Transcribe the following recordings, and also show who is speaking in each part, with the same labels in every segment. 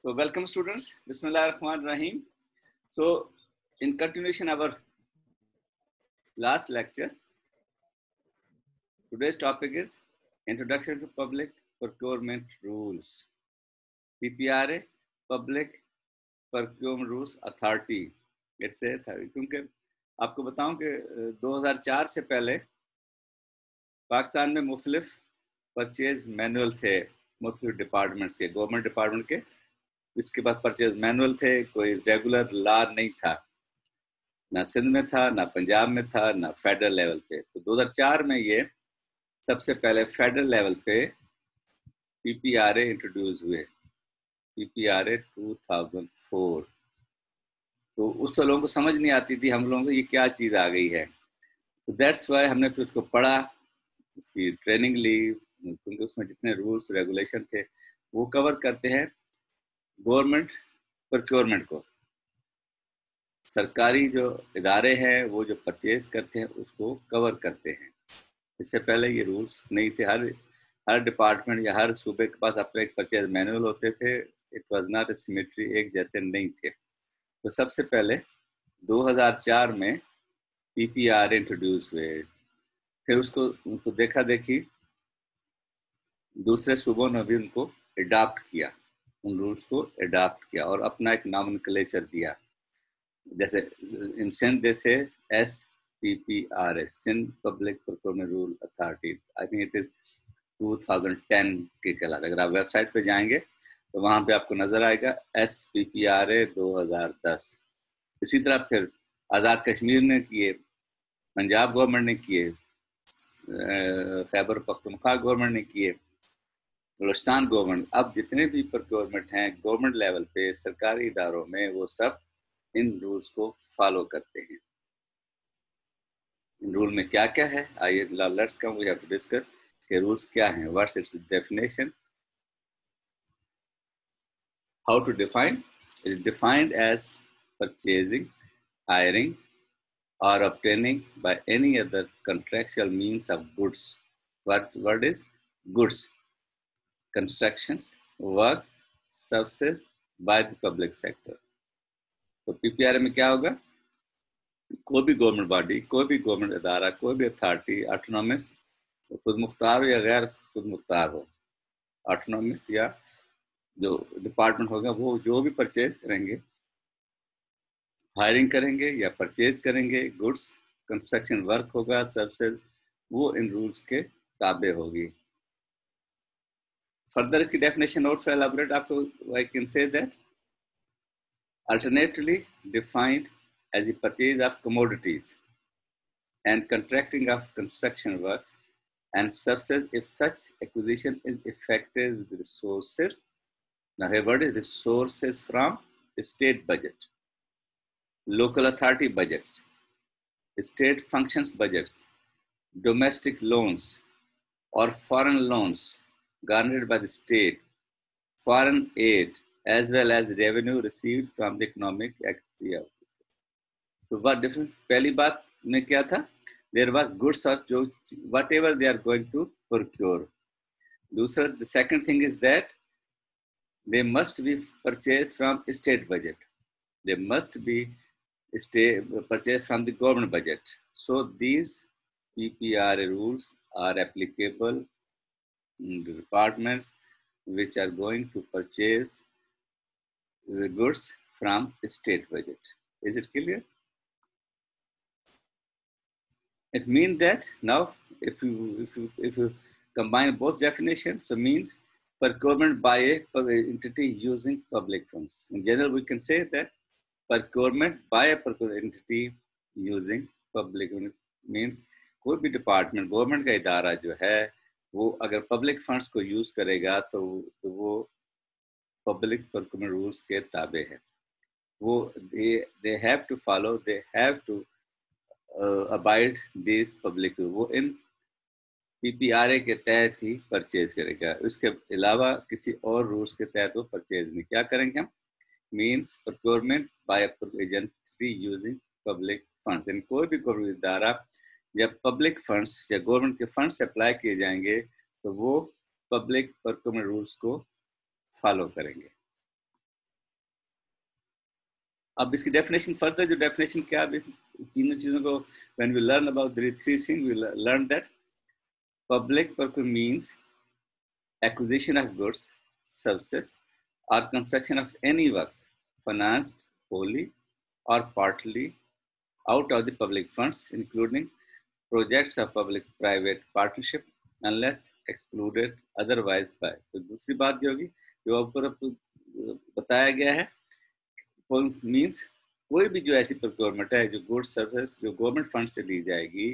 Speaker 1: So welcome students. Bismillahirrahmanirrahim. So in continuation of our last lecture, today's topic is Introduction to Public Procurement Rules. PPRA, Public Procurement Rules Authority. It's a क्योंकि आपको बताऊं कि 2004 से पहले पाकिस्तान में मुख्तलिफ purchase manual थे मुख्तलिफ डिपार्टमेंट्स के, गवर्नमेंट डिपार्टमेंट के। इसके बाद परचेज मैनुअल थे, कोई रेगुलर लॉ नहीं था, ना सिंध में था, ना पंजाब में था, ना फेडरल लेवल पे। तो 2004 में ये सबसे पहले फेडरल लेवल पे पीपीआरए इंट्रोड्यूस हुए, पीपीआरए 2004। तो उस लोगों को समझ नहीं आती थी हम लोगों को ये क्या चीज़ आ गई है। तो दैट्स वाई हमने फिर उसको पढ़ा, उसकी ट्रेनिंग ली, क्योंकि उसमें जितने रूल्स रेगुलेशन थे वो कवर करते हैं गवर्नमेंट प्रोक्योरमेंट को। सरकारी जो इदारे हैं वो जो परचेज करते हैं उसको कवर करते हैं। इससे पहले ये रूल्स नहीं थे। हर डिपार्टमेंट या हर सूबे के पास अपने एक परचेज मैनुअल होते थे। It was not a symmetry, एक जैसे नहीं थे। तो सबसे पहले 2004 में पीपीआर इंट्रोड्यूस हुए। फिर उनको देखा देखी दूसरे सूबों ने भी उनको अडॉप्ट किया, उन रूल्स को अडॉप्ट किया और अपना एक नॉमेनक्लेचर दिया। जैसे इन सिंध दे से SPPRA, Sindh public procurement rule authority. I think it is 2010 के कहलाता है। अगर आप वेबसाइट पे जाएंगे तो वहाँ पे आपको नजर आएगा SPPRA 2010। इसी तरह फिर आज़ाद कश्मीर ने किए, पंजाब गवर्नमेंट ने किए, खैबर पख्तूनख्वा गवर्नमेंट ने किए, बलूचिस्तान गवर्नमेंट। अब जितने भी प्रोक्योरमेंट हैं गवर्नमेंट लेवल पे सरकारी इदारों में, वो सब इन रूल्स को फॉलो करते हैं। इन रूल में क्या क्या है, आइए let's come we have to discuss के रूल्स क्या हैं, what's its definition, how to define. It is defined as purchasing, hiring or obtaining by any other contractual means of goods. What is goods? Constructions, works, services by the public sector. तो पीपीआरए में क्या होगा? कोई भी government body, कोई भी government इदारा, कोई भी अथॉरिटी, ऑटोनॉमस, खुद मुख्तार हो या गैर खुद मुख्तार हो, ऑटोनॉमस या जो डिपार्टमेंट होगा, वो जो भी परचेज करेंगे, हायरिंग करेंगे या परचेज करेंगे, गुड्स, कंस्ट्रक्शन वर्क होगा, सर्विसेज, वो इन रूल्स के ताबे होगी। फर्दर इसकी डेफिनेशन और एलाबोरेट आपको I can say that alternatively defined as the purchase of commodities and contracting of construction works and services if such acquisition is effected with resources. Now here what is resources? From state budget, local authority budgets, state functions budgets, domestic loans or foreign loans garnered by the state, foreign aid, as well as revenue received from the economic activity. So what different? पहली बात में क्या था? There was goods or जो whatever they are going to procure. दूसरा, the second thing is that they must be purchased from state budget. They must be purchased from the government budget. So these PPRA rules are applicable in the departments which are going to purchase the goods from state budget. Is it clear? It means that now if you combine both definitions, so means procurement by a entity using public funds. In general, we can say that procurement by a entity using public means कोई भी department, government का इदारा जो है, वो अगर public funds को use करेगा तो वो पब्लिक प्रोक्योरमेंट रूल्स के ताबे है। वो they have to follow, they have to abide these public, वो इन पीपीआरए के तहत ही परचेज करेगा। उसके अलावा किसी और रूल्स के तहत वो परचेज नहीं। क्या करेंगे हम? Means procurement by agency using public funds. इन कोई भी गवर्नमेंट इदारा जब पब्लिक फंड्स या गवर्नमेंट के फंड्स अप्लाई किए जाएंगे तो वो पब्लिक प्रोक्योरमेंट रूल्स को फॉलो करेंगे। अब इसकी डेफिनेशन फर्दर, जो डेफिनेशन क्या तीनों चीजों को when we learn about the three things we learn that public purpose means acquisition of goods, services, or construction of any works financed wholly or partly out of the public funds, including projects of public-private partnership, unless excluded otherwise by. तो दूसरी बात ये होगी जो ऊपर बताया गया है, मीन्स कोई भी जो ऐसी प्रोक्योरमेंट है जो गुड्स सर्विस जो गवर्नमेंट फंड से ली जाएगी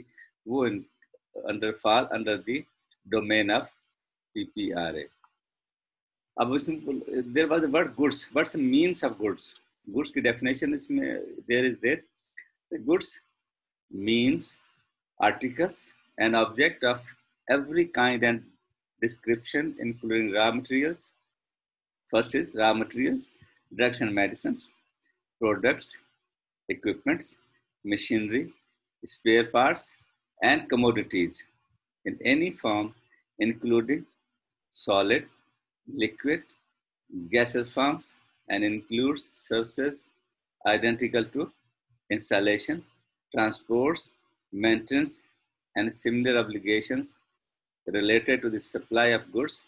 Speaker 1: वो under fall under the domain of PPRA. अब इसमें there was a word goods, what's the means of goods? Goods की डेफिनेशन इसमें there is there goods means articles and object of every kind and description including raw materials. First is raw materials, drugs and medicines, products, equipments, machinery, spare parts, and commodities in any form including solid, liquid, gaseous forms, and includes services identical to installation, transports, maintenance, and similar obligations related to the supply of goods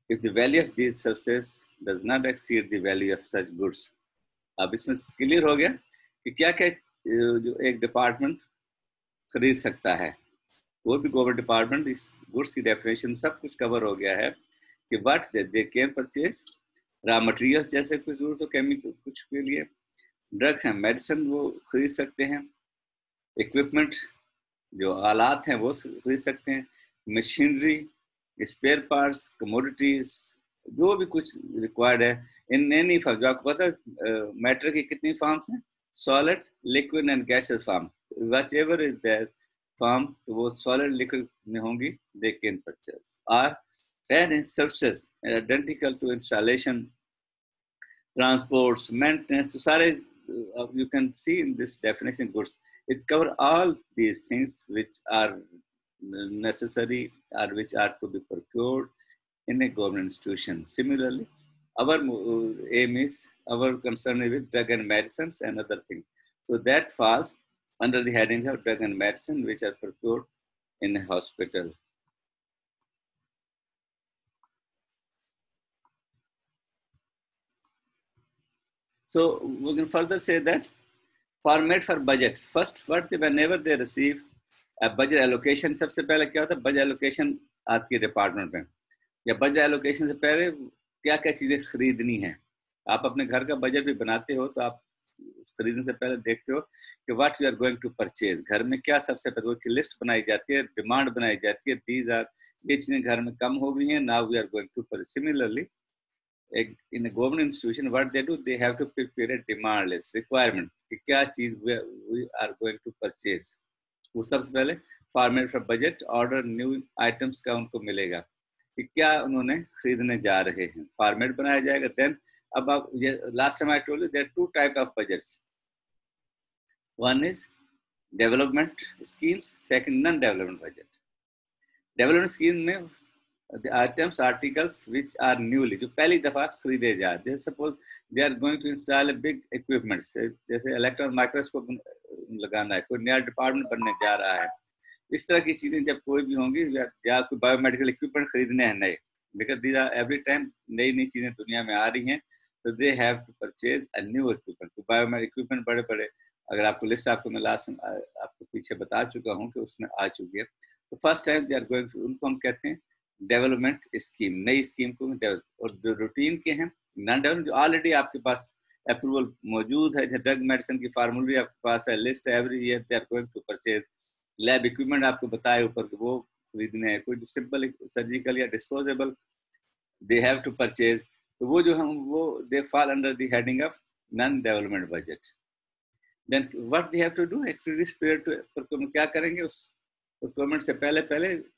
Speaker 1: if the value of these services does not exceed the value of such goods. अब इसमें clear हो गया कि क्या क्या जो एक department खरीद सकता है, वो भी गवर्नमेंट डिपार्टमेंट, इस गुड्स की डेफिनेशन सब कुछ कवर हो गया है कि what they can purchase, raw materials जैसे कुछ जरूरत हो केमिकल कुछ के लिए, ड्रग्स हैं, मेडिसिन वो खरीद सकते हैं, इक्विपमेंट जो आलात हैं वो खरीद सकते हैं, मशीनरी, स्पेयर पार्ट्स, कमोडिटीज, जो भी कुछ रिक्वायर्ड है इन एनी फॉर्म. जो आपको पता है मैटर की कितनी फॉर्म्स हैं, solid, liquid and gases form, whatever is their form, तो वो सॉलिड लिक्विड में होंगी, दे कैन परचेज. और and services identical to installation, transports, maintenance, so सारे you can see in this definition goods. It cover all these things which are necessary or which are to be procured in a government institution. Similarly, our aim is, our concern is with drug and medicines and other things. So that falls under the heading of drug and medicine which are procured in a hospital. So we can further say that format for budgets. First, whenever they receive a budget allocation, सबसे पहले क्या होता है, budget allocation आती है department में, या budget allocation से पहले क्या क्या चीजें खरीदनी है. आप अपने घर का बजट भी बनाते हो तो आप खरीदने से पहले देखते हो कि what you are going to purchase. घर में क्या सबसे पहले की लिस्ट बनाई जाती है, डिमांड बनाई जाती है, दीज आर, ये चीजें घर में कम हो गई हैं, now we are going to purchase. Similarly in a government institution, what they do, they have to prepare a demand list, requirement कि क्या चीज we are going to purchase. वो सबसे पहले format for budget order new items का उनको मिलेगा कि क्या उन्होंने खरीदने जा रहे हैं, फॉर्मेट बनाया जाएगा. देन अब आप ये last time I told you there two type of budgets, one is development schemes, second non development budget. Development scheme में the items, articles which are newly, जो पहली दफा खरीदे जा रहे हैं. Suppose they are going to install a big equipment, जैसे electron microscope लगाना है, कोई नया डिपार्टमेंट बनने जा रहा है, इस तरह की चीजें जब कोई भी होंगी, या कोई बायोमेडिकल इक्विपमेंट खरीदने हैं नए, because these are every time नई नई चीजें दुनिया में आ रही हैं, तो they have to purchase a new equipment. तो बायोमेडिकल इक्विपमेंट बड़े बड़े, अगर आपको लिस्ट आपको मैं लास्ट आपको पीछे बता चुका हूँ कि उसमें आ चुकी है. तो first time they are going to, उनको हम कहते हैं डेवलपमेंट स्कीम, नई स्कीम को डेवलप. और जो रूटीन के हैं नॉन डेवलपमेंट, जो ऑलरेडी आपके पास अप्रूवल मौजूद है, ड्रग मेडिसिन की फार्मूला आपके पास है, list every year they are going to purchase. Lab equipment आपको बताए ऊपर कि वो खरीदने हैं, कोई सिंपल सर्जिकल या disposable they have to purchase. तो वो जो हम वो they fall under the heading of non development budget. Then what they have to do, actually क्या करेंगे, उस प्रोक्योरमेंट से पहले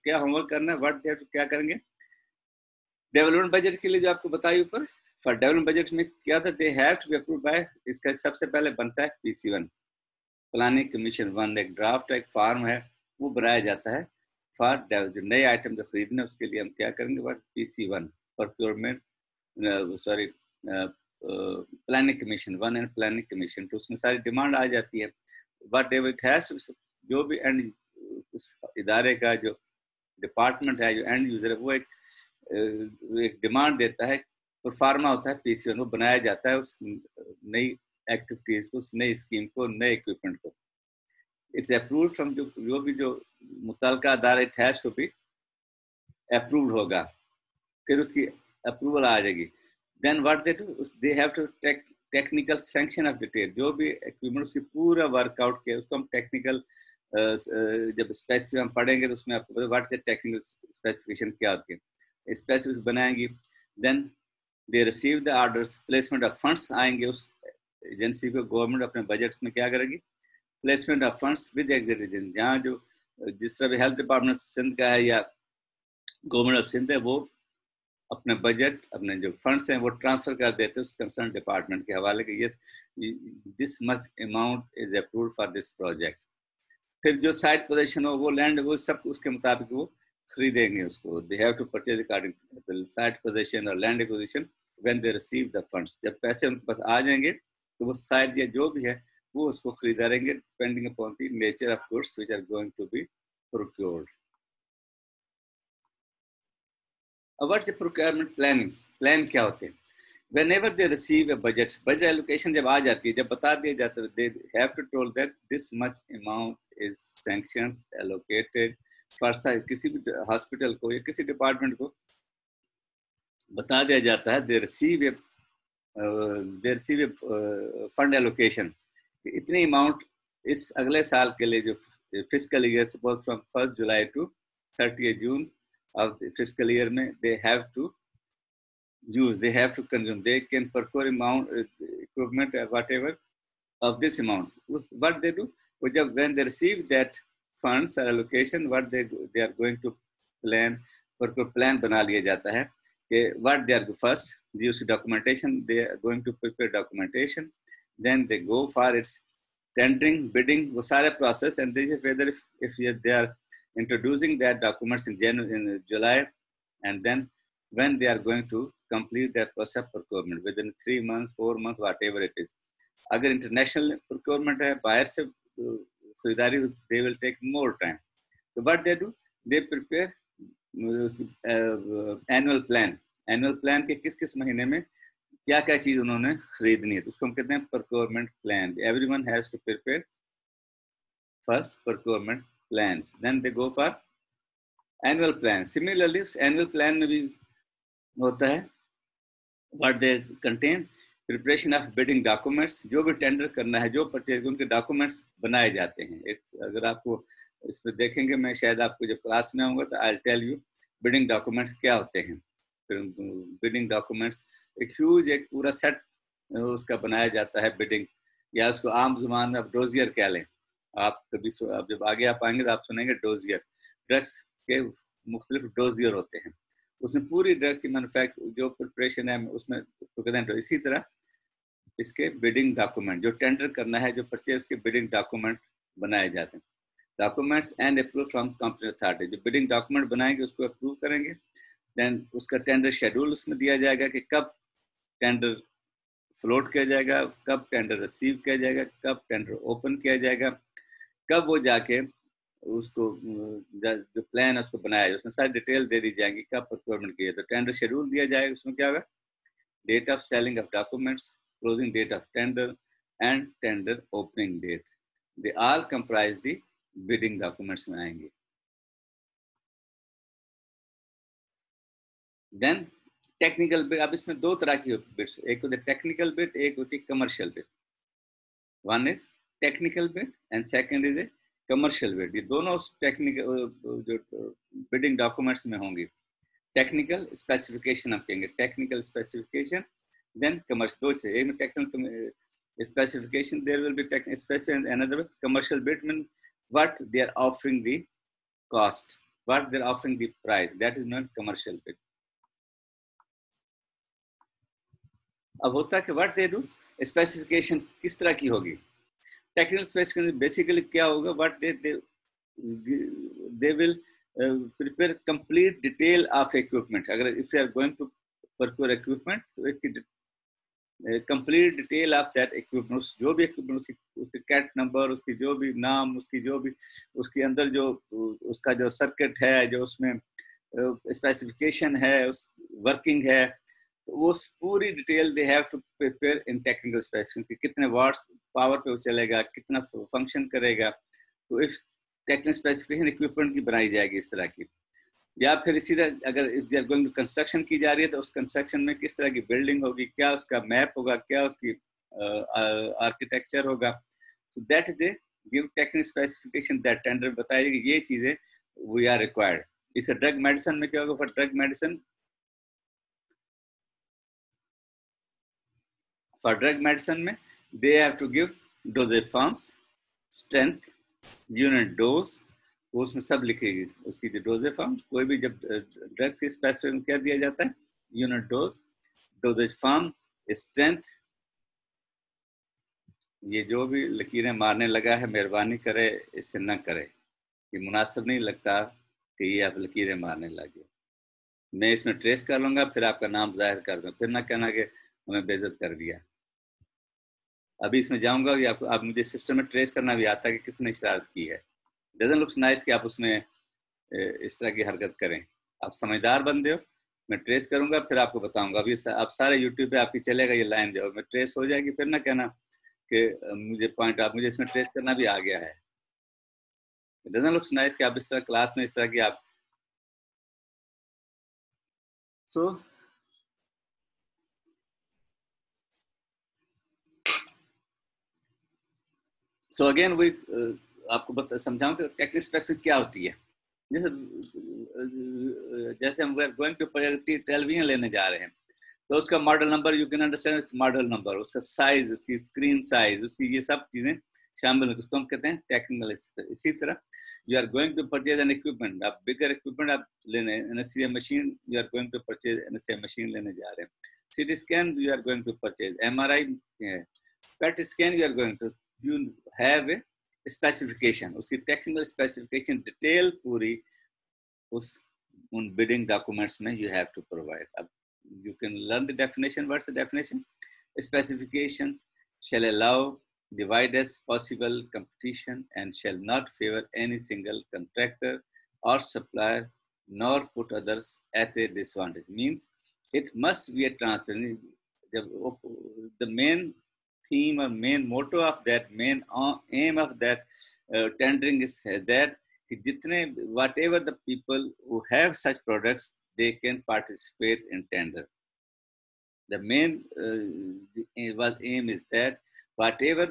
Speaker 1: क्या होमवर्क करना है, व्हाट दे हैव टू क्या करेंगे. डेवलपमेंट बजट के लिए जो आपको बताया ऊपर, फॉर डेवलपमेंट बजट में क्या था, they have to be approved by, इसका सबसे पहले बनता है PC1, प्लानिंग कमीशन 1, एक ड्राफ्ट एक फॉर्म है वो बनाया जाता है फॉर जो नए आइटम जो खरीदने उसके लिए हम क्या करेंगे, what PC1 procurement, sorry planning commission, one and planning commission, तो उसमें सारी डिमांड आ जाती है। बट इट हैज, जो भी एंड उस इदारे का जो डिपार्टमेंट है, जो एंड यूजर है, वो एक डिमांड देता है, परफार्मा होता है पीसीओ, वो बनाया जाता है उस नई एक्टिविटीज को, उस नई स्कीम को, नए इक्विपमेंट को। इट्स अप्रूव्ड फ्रॉम जो भी जो मुतलका अदारा, it has to be approved होगा, फिर उसकी अप्रूवल आ जाएगी। Then what they do, they have to technical sanction of detail, जो भी इक्विपमेंट उसकी पूरा वर्कआउट किया उसको हम टेक्निकल, जब स्पेसिफिक हम पढ़ेंगे तो उसमें आपको व्हाट से टेक्निकल स्पेसिफिकेशन क्या होती है, स्पेसिफिक बनाएंगी। Then they receive the orders, placement of funds आएंगे उस एजेंसी को, गवर्नमेंट अपने बजट्स में क्या करेगी, placement of funds with executive, जहाँ जो जिस तरह भी हेल्थ डिपार्टमेंट सिंध का है या गवर्नमेंट ऑफ सिंध है, वो अपने बजट, अपने जो फंड्स हैं वो ट्रांसफर कर देते हैं उस कंसर्न डिपार्टमेंट के हवाले के, yes this much amount is approved for this project. फिर जो साइट पोजीशन हो, वो लैंड, वो सब उसके मुताबिक वो खरीदेंगे उसको, they have to purchase according to site position और land acquisition when they receive the funds. जब पैसे उनके पास आ जाएंगे तो वो साइट या जो भी है वो उसको खरीदारेंगे, depending upon the nature of goods which are going to be procured. What's the procurement planning, plan क्या होते हैं? Whenever they receive a budget, budget allocation जब आ जाती है, जब बता दिया जाता है, they have to told that this much amount is sanctioned, allocated for किसी भी हॉस्पिटल को या किसी डिपार्टमेंट को बता दिया जाता है, they receive a fund allocation, इतनी अमाउंट इस अगले साल के लिए जो fiscal year, suppose from 1 July to 30 June of the fiscal year में they have to use, they have to consume, they can procure amount equipment whatever of this amount. What they do, when they receive that funds or allocation, what they are going to plan, procure plan बना लिया जाता है कि what they are first, use documentation, they are going to prepare documentation, then they go for its tendering, bidding, वो सारे process, and they whether if they are introducing that documents in July, and then when they are going to complete that process of procurement within 3 months, 4 months, whatever it is. अगर international procurement है, बाहर से खरीदारी, they will take more time. So what they do, they prepare annual plan. Annual plan के किस किस महीने में क्या क्या चीज उन्होंने खरीदनी है, तो उसको हम कहते हैं procurement plan. Everyone has to prepare first procurement plans, then they go for annual plan. Similarly, annual plan में भी होता है what they contain, preparation of bidding documents, जो भी टेंडर करना है, जो परचेज, उनके डॉक्यूमेंट्स बनाए जाते हैं। अगर आपको इसमें देखेंगे, मैं शायद आपको जब क्लास में आऊँगा तो I tell you bidding documents क्या होते हैं। बिडिंग डॉक्यूमेंट्स एक ह्यूज, एक पूरा सेट उसका बनाया जाता है बिडिंग, या उसको आम जुबान में आप डोजियर कह लें। आप कभी आप जब आगे आप आएंगे तो आप सुनेंगे डोजियर, ड्रग्स के मुख्तलिफ डोजियर होते हैं, उसमें पूरी ड्रग्स की मैन्युफैक्चर जो प्रिपरेशन है उसमें तो कहते हैं। इसी तरह इसके बिडिंग डॉक्यूमेंट, जो टेंडर करना है, जो परचेज के बिडिंग डॉक्यूमेंट बनाए जाते हैं। Documents and approve from company authority, जो बिडिंग डॉक्यूमेंट बनाएंगे उसको अप्रूव करेंगे, देन उसका टेंडर शेड्यूल उसमें दिया जाएगा कि कब टेंडर फ्लोट किया जाएगा, कब टेंडर रिसीव किया जाएगा, कब टेंडर ओपन किया जाएगा, कब वो जाके उसको जो प्लान है उसको बनाया जाए, उसमें सारी डिटेल दे दी जाएंगी कब प्रोक्योरमेंट किया। तो टेंडर शेड्यूल दिया जाएगा, उसमें क्या होगा, date of selling of documents, closing date of tender and tender opening date, they all comprise the bidding documents में आएंगे। देन टेक्निकल बिड, अब इसमें दो तरह की बिड्स, एक होती है टेक्निकल बिड, एक होती है commercial bid. One is technical bid and second is a commercial bid. ये दोनों टेक्निकल जो बिडिंग डॉक्यूमेंट्स में होंगी। टेक्निकल स्पेसिफिकेशन हम कहेंगे, टेक्निकल स्पेसिफिकेशन, देन कमर्शियल, दो से एक में technical specification, there will be technical specification, another with commercial bid mean what they are offering the cost, what they are offering the price, that is not commercial bid. अब होता है कि what they do, specification किस तरह की होगी। Technical specification basically क्या होगा, what they will prepare complete detail of equipment. अगर if you are going to procure equipment, तो complete detail of that equipment, जो भी इक्विपमेंट, उसकी कैट नंबर, उसकी जो भी नाम, उसकी जो भी उसके अंदर जो उसका जो सर्किट है, जो उसमें स्पेसिफिकेशन है, उस वर्किंग है, तो वो पूरी detail they have to prepare in technical specification, कितने वाट्स पावर पे वो चलेगा, कितना फंक्शन करेगा। तो इफ टेक्निकल स्पेसिफिकेशन इक्विपमेंट की बनाई जाएगी इस तरह की। या फिर इसी तरह अगर कंस्ट्रक्शन की जा रही है तो उस कंस्ट्रक्शन में किस तरह की बिल्डिंग होगी, क्या उसका मैप होगा, क्या उसकी आर्किटेक्चर होगा। तो that is the give technical specification that tender बताएगी कि ये चीजें वी आर रिक्वायर्ड। इस ड्रग मेडिसिन में क्या होगा, for drug medicine, for drug medicine में they have to give dosage forms, strength, unit dose, उसमें सब लिखेगी उसकी जो डोजेज फॉर्म। कोई भी जब ड्रग्स की स्पेसिफिकेशन क्या दिया जाता है, unit dose, doses form, strength. ये जो भी लकीरें मारने लगा है, मेहरबानी करे इससे न करे, ये मुनासिब नहीं लगता कि ये आप लकीरें मारने लगे। मैं इसमें ट्रेस कर लूंगा, फिर आपका नाम जाहिर कर दूँ, फिर ना कहना कि हमें बेइज्जत कर दिया। अभी इसमें जाऊंगा कि आप मुझे सिस्टम में ट्रेस करना भी आता है कि किसने शरारत की है। डजंट लुक्स नाइस कि आप उसमें इस तरह की हरकत करें। आप समझदार बंदे हो, मैं ट्रेस करूंगा फिर आपको बताऊंगा। अभी आप सारे यूट्यूब पे आपकी चलेगा ये लाइन, जो मैं ट्रेस हो जाएगी, फिर ना कहना कि मुझे पॉइंट, आप मुझे इसमें ट्रेस करना भी आ गया है। डजंट लुक्स नाइस कि आप इस तरह क्लास में इस तरह की आप सो अगेन वही आपको समझाऊं कि टेक्निकल स्पेसिफिक क्या होती है। जैसे जैसे हम गोइंग टू टेलीविजन लेने जा रहे हैं, तो उसका model number, you can understand model number, उसका साइज, उसकी स्क्रीन साइज, उसकी ये सब चीजें शामिल होती है, उसको हम कहते हैं टेक्निकल। इसी तरह you are going to purchase an equipment, आप बिगर इक्विपमेंट आप लेने, NSCA machine, you are going to purchase NSCA machine लेने जा रहे हैं। CT scan you are going to purchase, MRI, PET scan you are going to, you have a specification, उसकी technical specification detail पूरी उस उन बिडिंग डॉक्यूमेंट्स में you have to provide. अब you can learn the definition. What's the definition? Specification shall allow the widest possible competition and shall not favor any single contractor or supplier nor put others at a disadvantage. Means it must be a transparent. The main theme or main motto of that, main aim of that tendering is that whatever the people who have such products, they can participate in tender. The main aim is that whatever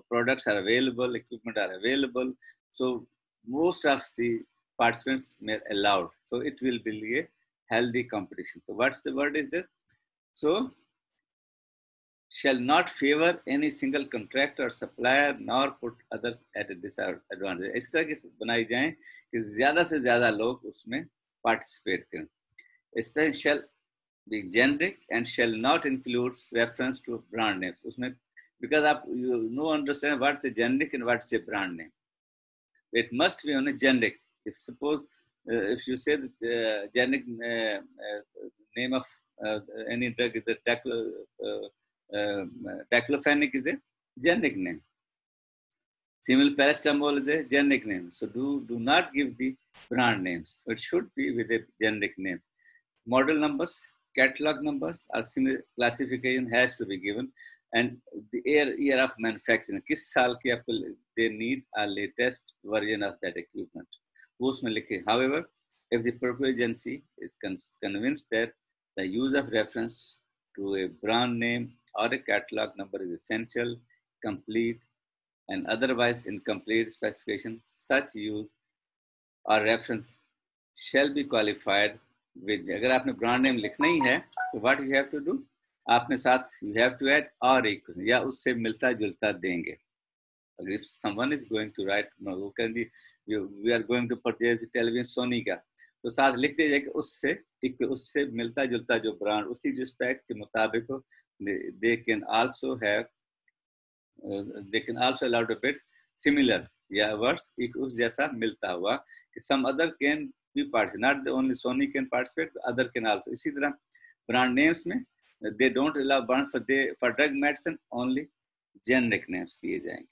Speaker 1: products are available, equipment are available, so most of the participants may allowed. So it will be a healthy competition. So what's the word is this? So shall not favor any single contractor or supplier nor put others at a disadvantage. इस तरह की बनाई जाए कि ज़्यादा से ज़्यादा लोग उसमें participate करें. Especially shall be generic and shall not include reference to brand names. उसमें because you know understand what's the generic and what's the brand name. It must be only generic. If suppose if you say the generic name of any drug is the diclofenac is a generic name. Similar paracetamol is a generic name. So do not give the brand names. It should be with a generic name. Model numbers, catalog numbers, or similar classification has to be given, and the year of manufacturing. किस साल की आपको they need a latest version of that equipment. वो उसमें लिखे. However, if the proper agency is convinced that the use of reference to a brand name or a catalog number is essential, complete, and otherwise incomplete specification, such use or reference shall be qualified with. अगर आपने brand name लिखना ही है, तो what you have to do? आपने साथ you have to add or equal, या उससे मिलता जुलता देंगे. If someone is going to write, no, we are going to purchase television Sony का, तो साथ लिख दीजिए कि उससे मिलता जुलता जो ब्रांड, उसी जो स्पेक्स के मुताबिक हो, they can also allow a bit similar, या वर्ड्स उस जैसा मिलता हुआ, कि some other can be participate, not the only Sony can participate, other can also. इसी तरह ब्रांड नेम्स में they don't allow bond for drug medicine, only generic names दिए जाएंगे.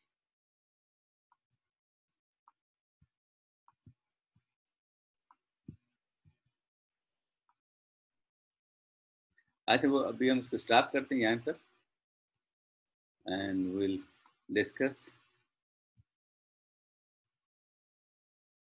Speaker 1: अच्छा, वो अभी हम इसको स्टॉप करते हैं यहाँ पर, and we'll discuss